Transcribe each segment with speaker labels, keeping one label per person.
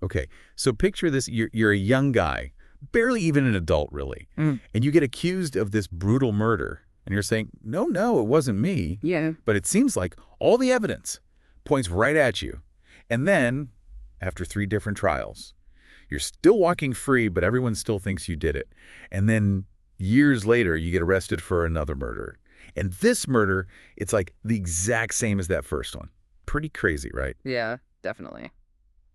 Speaker 1: Okay, so picture this. You're a young guy, barely even an adult, really, and you get accused of this brutal murder, and you're saying, no, it wasn't me.
Speaker 2: Yeah.
Speaker 1: But it seems like all the evidence points right at you. And then, after 3 different trials, you're still walking free, but everyone still thinks you did it. And then years later, you get arrested for another murder. And this murder, it's like the exact same as that first one. Pretty crazy, right?
Speaker 2: Yeah, definitely.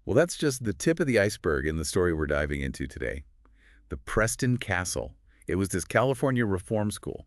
Speaker 1: Well, that's just the tip of the iceberg in the story we're diving into today. The Preston Castle. It was this California reform school,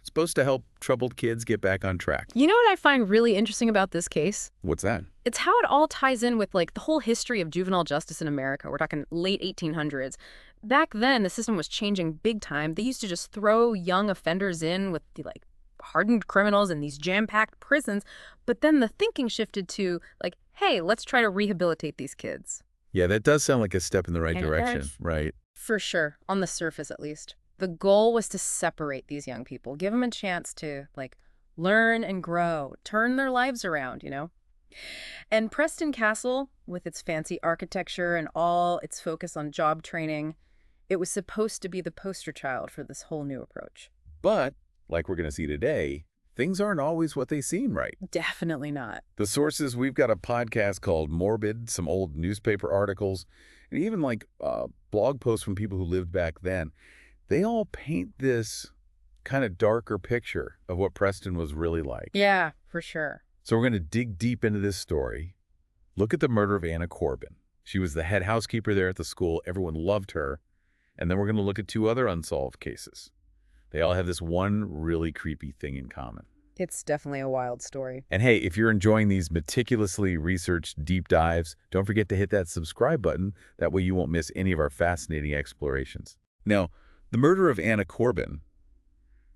Speaker 1: supposed to help troubled kids get back on track.
Speaker 3: You know what I find really interesting about this case?
Speaker 1: What's that?
Speaker 3: It's how it all ties in with, like, the whole history of juvenile justice in America. We're talking late 1800s. Back then, the system was changing big time. They used to just throw young offenders in with the, like, hardened criminals in these jam-packed prisons. But then the thinking shifted to, like, hey, let's try to rehabilitate these kids.
Speaker 1: Yeah, that does sound like a step in the right
Speaker 3: And it
Speaker 1: direction,
Speaker 3: does.
Speaker 1: right?
Speaker 3: For sure, on the surface at least. The goal was to separate these young people, give them a chance to, like, learn and grow, turn their lives around, you know? And Preston Castle, with its fancy architecture and all its focus on job training, it was supposed to be the poster child for this whole new approach.
Speaker 1: But, like we're going to see today, things aren't always what they seem, right?
Speaker 3: Definitely not.
Speaker 1: The sources, we've got a podcast called Morbid, some old newspaper articles, and even like blog posts from people who lived back then. They all paint this kind of darker picture of what Preston was really like.
Speaker 3: Yeah, for sure.
Speaker 1: So we're going to dig deep into this story, look at the murder of Anna Corbin. She was the head housekeeper there at the school. Everyone loved her. And then we're going to look at 2 other unsolved cases. They all have this one really creepy thing in common.
Speaker 3: It's definitely a wild story.
Speaker 1: And hey, if you're enjoying these meticulously researched deep dives, don't forget to hit that subscribe button. That way you won't miss any of our fascinating explorations. Now, the murder of Anna Corbin,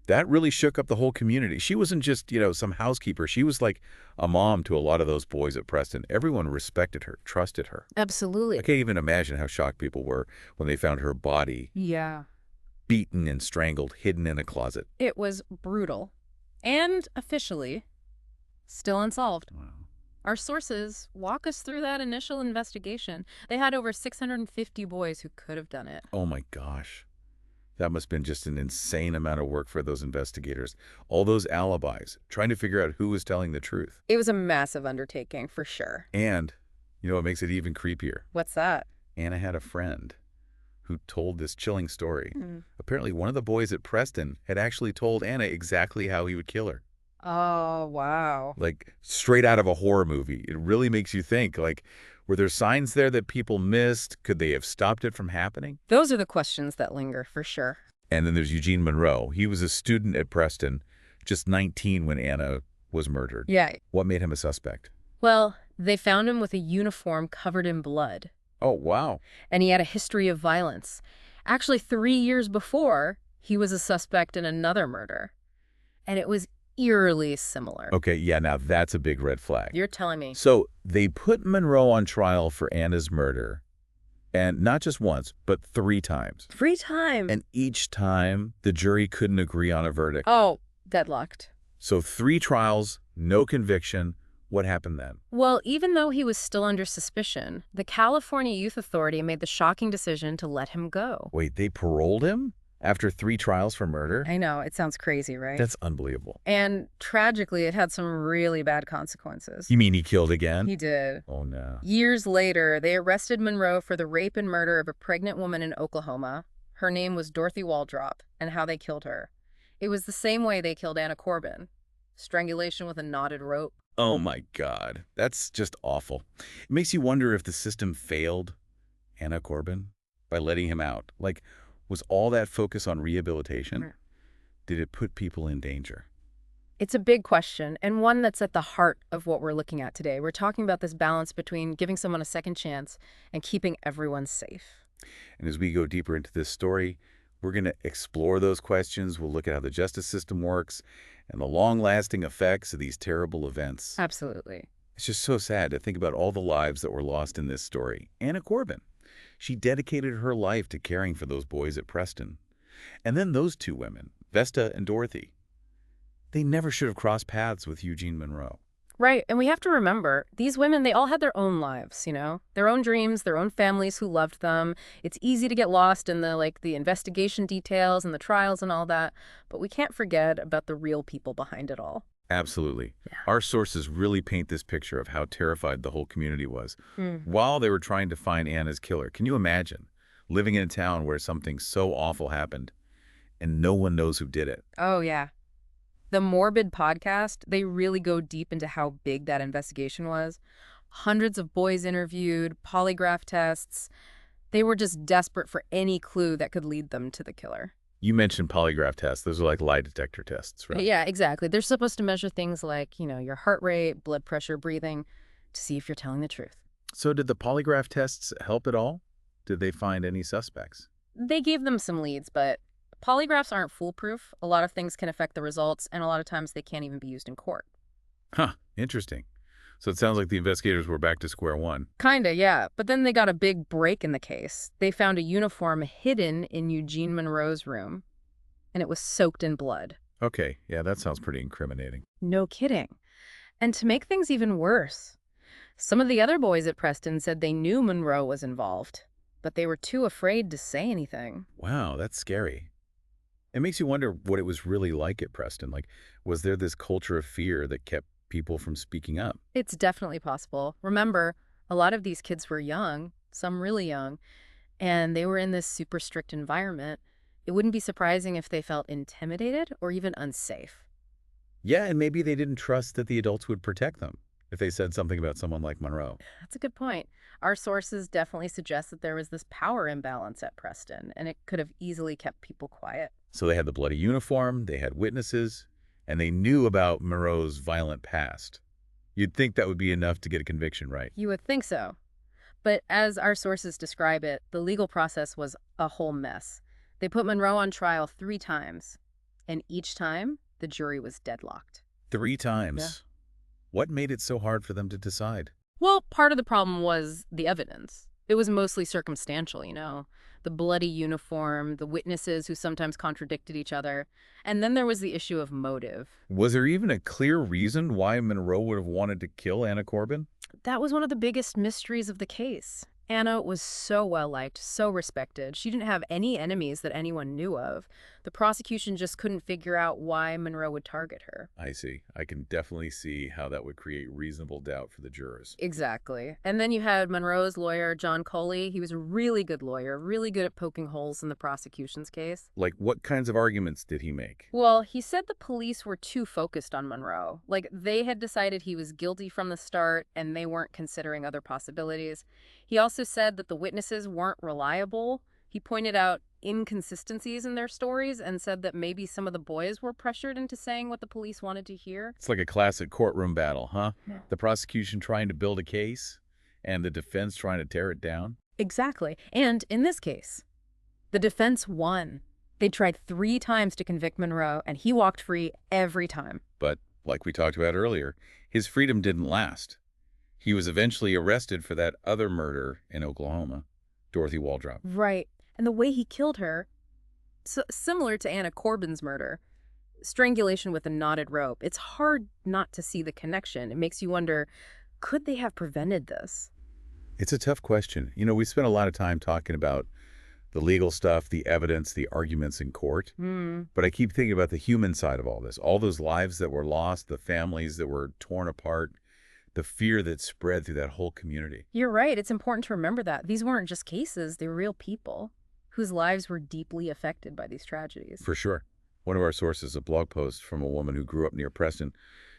Speaker 1: that really shook up the whole community. She wasn't just, some housekeeper. She was like a mom to a lot of those boys at Preston. Everyone respected her, trusted her.
Speaker 3: Absolutely.
Speaker 1: I can't even imagine how shocked people were when they found her body
Speaker 3: Yeah.
Speaker 1: beaten and strangled, hidden in a closet.
Speaker 3: It was brutal. And officially, still unsolved.
Speaker 1: Wow.
Speaker 3: Our sources walk us through that initial investigation. They had over 650 boys who could have done it.
Speaker 1: Oh my gosh. That must have been just an insane amount of work for those investigators. All those alibis, trying to figure out who was telling the truth.
Speaker 3: It was a massive undertaking, for sure.
Speaker 1: And, what makes it even creepier?
Speaker 3: What's that?
Speaker 1: Anna had a friend who told this chilling story. Apparently, one of the boys at Preston had actually told Anna exactly how he would kill her.
Speaker 3: Oh, wow.
Speaker 1: Like, straight out of a horror movie. It really makes you think, like, were there signs there that people missed? Could they have stopped it from happening?
Speaker 3: Those are the questions that linger, for sure.
Speaker 1: And then there's Eugene Monroe. He was a student at Preston, just 19 when Anna was murdered.
Speaker 3: Yeah.
Speaker 1: What made him a suspect?
Speaker 3: Well, they found him with a uniform covered in blood.
Speaker 1: Oh, wow.
Speaker 3: And he had a history of violence. Actually, 3 years before, he was a suspect in another murder. And it was eerily similar.
Speaker 1: Okay, yeah, now that's a big red flag.
Speaker 3: You're telling me.
Speaker 1: So they put Monroe on trial for Anna's murder, and not just once, but 3 times.
Speaker 3: 3 times.
Speaker 1: And each time, the jury couldn't agree on a verdict.
Speaker 3: Oh, deadlocked.
Speaker 1: So 3 trials, no conviction. What happened then?
Speaker 3: Well, even though he was still under suspicion, the California Youth Authority made the shocking decision to let him go.
Speaker 1: Wait, they paroled him after 3 trials for murder?
Speaker 3: I know, it sounds crazy, right?
Speaker 1: That's unbelievable.
Speaker 3: And tragically, it had some really bad consequences.
Speaker 1: You mean he killed again?
Speaker 3: He did.
Speaker 1: Oh, no.
Speaker 3: Years later, they arrested Monroe for the rape and murder of a pregnant woman in Oklahoma. Her name was Dorothy Waldrop, and how they killed her. It was the same way they killed Anna Corbin. Strangulation with a knotted rope.
Speaker 1: Oh, my God. That's just awful. It makes you wonder if the system failed Anna Corbin by letting him out. Like, was all that focus on rehabilitation? Did it put people in danger?
Speaker 3: It's a big question, and one that's at the heart of what we're looking at today. We're talking about this balance between giving someone a second chance and keeping everyone safe.
Speaker 1: And as we go deeper into this story, we're going to explore those questions. We'll look at how the justice system works and the long-lasting effects of these terrible events.
Speaker 3: Absolutely.
Speaker 1: It's just so sad to think about all the lives that were lost in this story. Anna Corbin, she dedicated her life to caring for those boys at Preston. And then those 2 women, Vesta and Dorothy, they never should have crossed paths with Eugene Monroe.
Speaker 3: Right, and we have to remember, these women, they all had their own lives, their own dreams, their own families who loved them. It's easy to get lost in the investigation details and the trials and all that, but we can't forget about the real people behind it all.
Speaker 1: Absolutely.
Speaker 3: Yeah.
Speaker 1: Our sources really paint this picture of how terrified the whole community was
Speaker 3: Hmm.
Speaker 1: while they were trying to find Anna's killer. Can you imagine living in a town where something so awful happened and no one knows who did it?
Speaker 3: Oh, yeah. The Morbid podcast, they really go deep into how big that investigation was. Hundreds of boys interviewed, polygraph tests. They were just desperate for any clue that could lead them to the killer.
Speaker 1: You mentioned polygraph tests. Those are like lie detector tests, right?
Speaker 3: Yeah, exactly. They're supposed to measure things like, your heart rate, blood pressure, breathing, to see if you're telling the truth.
Speaker 1: So did the polygraph tests help at all? Did they find any suspects?
Speaker 3: They gave them some leads, but polygraphs aren't foolproof. A lot of things can affect the results, and a lot of times they can't even be used in court.
Speaker 1: Huh, interesting. So it sounds like the investigators were back to square one.
Speaker 3: Kinda, yeah. But then they got a big break in the case. They found a uniform hidden in Eugene Monroe's room, and it was soaked in blood.
Speaker 1: Okay, yeah, that sounds pretty incriminating.
Speaker 3: No kidding. And to make things even worse, some of the other boys at Preston said they knew Monroe was involved, but they were too afraid to say anything.
Speaker 1: Wow, that's scary. It makes you wonder what it was really like at Preston. Like, was there this culture of fear that kept people from speaking up?
Speaker 3: It's definitely possible. Remember, a lot of these kids were young, some really young, and they were in this super strict environment. It wouldn't be surprising if they felt intimidated or even unsafe.
Speaker 1: Yeah, and maybe they didn't trust that the adults would protect them if they said something about someone like Monroe.
Speaker 3: That's a good point. Our sources definitely suggest that there was this power imbalance at Preston, and it could have easily kept people quiet.
Speaker 1: So they had the bloody uniform, they had witnesses, and they knew about Monroe's violent past. You'd think that would be enough to get a conviction, right?
Speaker 3: You would think so. But as our sources describe it, the legal process was a whole mess. They put Monroe on trial 3 times, and each time the jury was deadlocked.
Speaker 1: 3 times.
Speaker 3: Yeah.
Speaker 1: What made it so hard for them to decide?
Speaker 3: Well, part of the problem was the evidence. It was mostly circumstantial, the bloody uniform, the witnesses who sometimes contradicted each other. And then there was the issue of motive.
Speaker 1: Was there even a clear reason why Monroe would have wanted to kill Anna Corbin?
Speaker 3: That was one of the biggest mysteries of the case. Anna was so well-liked, so respected. She didn't have any enemies that anyone knew of. The prosecution just couldn't figure out why Monroe would target her.
Speaker 1: I see. I can definitely see how that would create reasonable doubt for the jurors.
Speaker 3: Exactly. And then you had Monroe's lawyer, John Coley. He was a really good lawyer, really good at poking holes in the prosecution's case.
Speaker 1: Like, what kinds of arguments did he make?
Speaker 3: Well, he said the police were too focused on Monroe. Like, they had decided he was guilty from the start, and they weren't considering other possibilities. He also said that the witnesses weren't reliable. He pointed out inconsistencies in their stories and said that maybe some of the boys were pressured into saying what the police wanted to hear.
Speaker 1: It's like a classic courtroom battle, huh?
Speaker 3: Yeah.
Speaker 1: The prosecution trying to build a case and the defense trying to tear it down.
Speaker 3: Exactly. And in this case, the defense won. They tried 3 times to convict Monroe, and he walked free every time.
Speaker 1: But, like we talked about earlier, his freedom didn't last. He was eventually arrested for that other murder in Oklahoma, Dorothy Waldrop.
Speaker 3: Right. And the way he killed her, similar to Anna Corbin's murder, strangulation with a knotted rope. It's hard not to see the connection. It makes you wonder, could they have prevented this?
Speaker 1: It's a tough question. We spent a lot of time talking about the legal stuff, the evidence, the arguments in court. But I keep thinking about the human side of all this, all those lives that were lost, the families that were torn apart, the fear that spread through that whole community.
Speaker 3: You're right. It's important to remember that. These weren't just cases. They were real people whose lives were deeply affected by these tragedies.
Speaker 1: For sure. One of our sources, a blog post from a woman who grew up near Preston,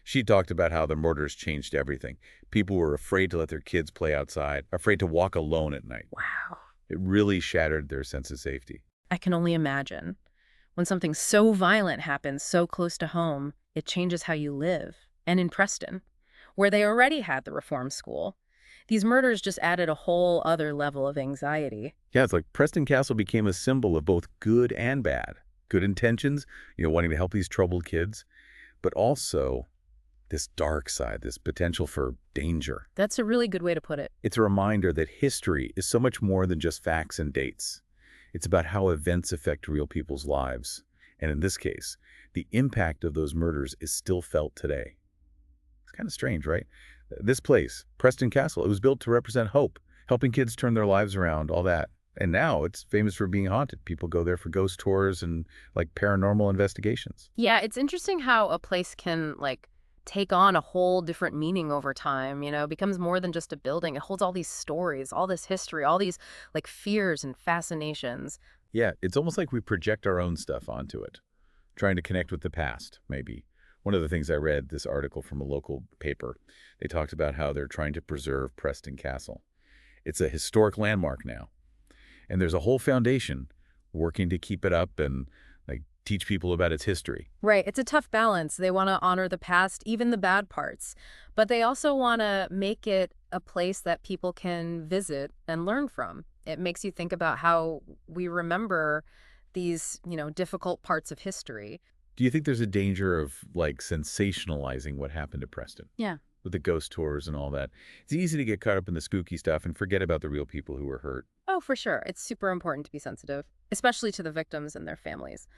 Speaker 1: she talked about how the murders changed everything. People were afraid to let their kids play outside, afraid to walk alone at night.
Speaker 3: Wow.
Speaker 1: It really shattered their sense of safety.
Speaker 3: I can only imagine. When something so violent happens so close to home, it changes how you live. And in Preston, where they already had the reform school, these murders just added a whole other level of anxiety.
Speaker 1: Yeah, it's like Preston Castle became a symbol of both good and bad. Good intentions, wanting to help these troubled kids, but also this dark side, this potential for danger.
Speaker 3: That's a really good way to put it.
Speaker 1: It's a reminder that history is so much more than just facts and dates. It's about how events affect real people's lives. And in this case, the impact of those murders is still felt today. It's Kind of strange, right? This place, Preston Castle, it was built to represent hope, helping kids turn their lives around, all that. And now it's famous for being haunted. People go there for ghost tours and like paranormal investigations.
Speaker 3: Yeah, it's interesting how a place can, like, take on a whole different meaning over time, becomes more than just a building. It holds all these stories, all this history, all these, like, fears and fascinations.
Speaker 1: Yeah, it's almost like we project our own stuff onto it, trying to connect with the past, maybe. One of the things I read, this article from a local paper, they talked about how they're trying to preserve Preston Castle. It's a historic landmark now, and there's a whole foundation working to keep it up and like teach people about its history.
Speaker 3: Right. It's a tough balance. They want to honor the past, even the bad parts, but they also want to make it a place that people can visit and learn from. It makes you think about how we remember these, difficult parts of history.
Speaker 1: Do you think there's a danger of like sensationalizing what happened to Preston
Speaker 3: Yeah.
Speaker 1: with the ghost tours and all that? It's easy to get caught up in the spooky stuff and forget about the real people who were hurt.
Speaker 3: Oh, for sure. It's super important to be sensitive, especially to the victims and their families.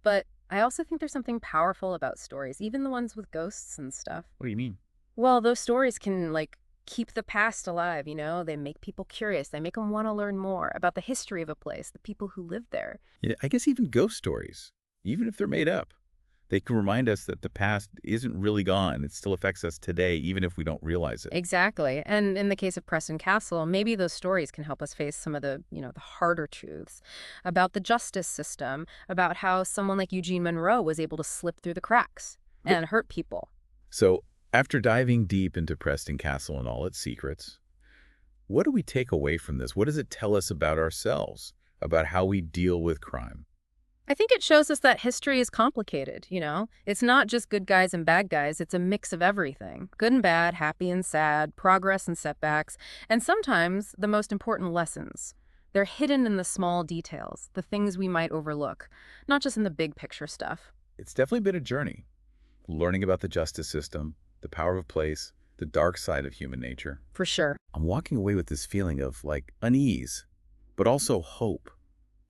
Speaker 3: But I also think there's something powerful about stories, even the ones with ghosts and stuff.
Speaker 1: What do you mean?
Speaker 3: Well, those stories can, like, keep the past alive, They make people curious. They make them want to learn more about the history of a place, the people who lived there.
Speaker 1: Yeah, I guess even ghost stories, even if they're made up, they can remind us that the past isn't really gone. It still affects us today, even if we don't realize it.
Speaker 3: Exactly. And in the case of Preston Castle, maybe those stories can help us face some of the harder truths about the justice system, about how someone like Eugene Monroe was able to slip through the cracks and hurt people.
Speaker 1: So after diving deep into Preston Castle and all its secrets, what do we take away from this? What does it tell us about ourselves, about how we deal with crime?
Speaker 3: I think it shows us that history is complicated. It's not just good guys and bad guys. It's a mix of everything. Good and bad, happy and sad, progress and setbacks, and sometimes the most important lessons. They're hidden in the small details, the things we might overlook, not just in the big picture stuff.
Speaker 1: It's definitely been a journey, learning about the justice system, the power of place, the dark side of human nature.
Speaker 3: For sure.
Speaker 1: I'm walking away with this feeling of like unease, but also hope.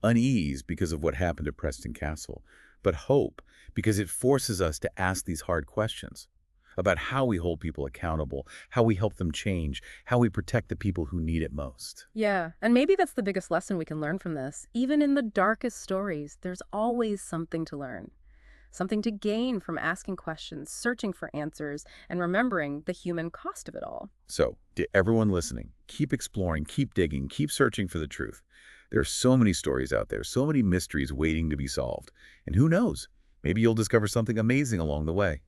Speaker 1: Unease because of what happened at Preston Castle, but hope because it forces us to ask these hard questions about how we hold people accountable, how we help them change, how we protect the people who need it most.
Speaker 3: Yeah, and maybe that's the biggest lesson we can learn from this. Even in the darkest stories, there's always something to learn. Something to gain from asking questions, searching for answers, and remembering the human cost of it all.
Speaker 1: So, to everyone listening, keep exploring, keep digging, keep searching for the truth. There are so many stories out there, so many mysteries waiting to be solved. And who knows, maybe you'll discover something amazing along the way.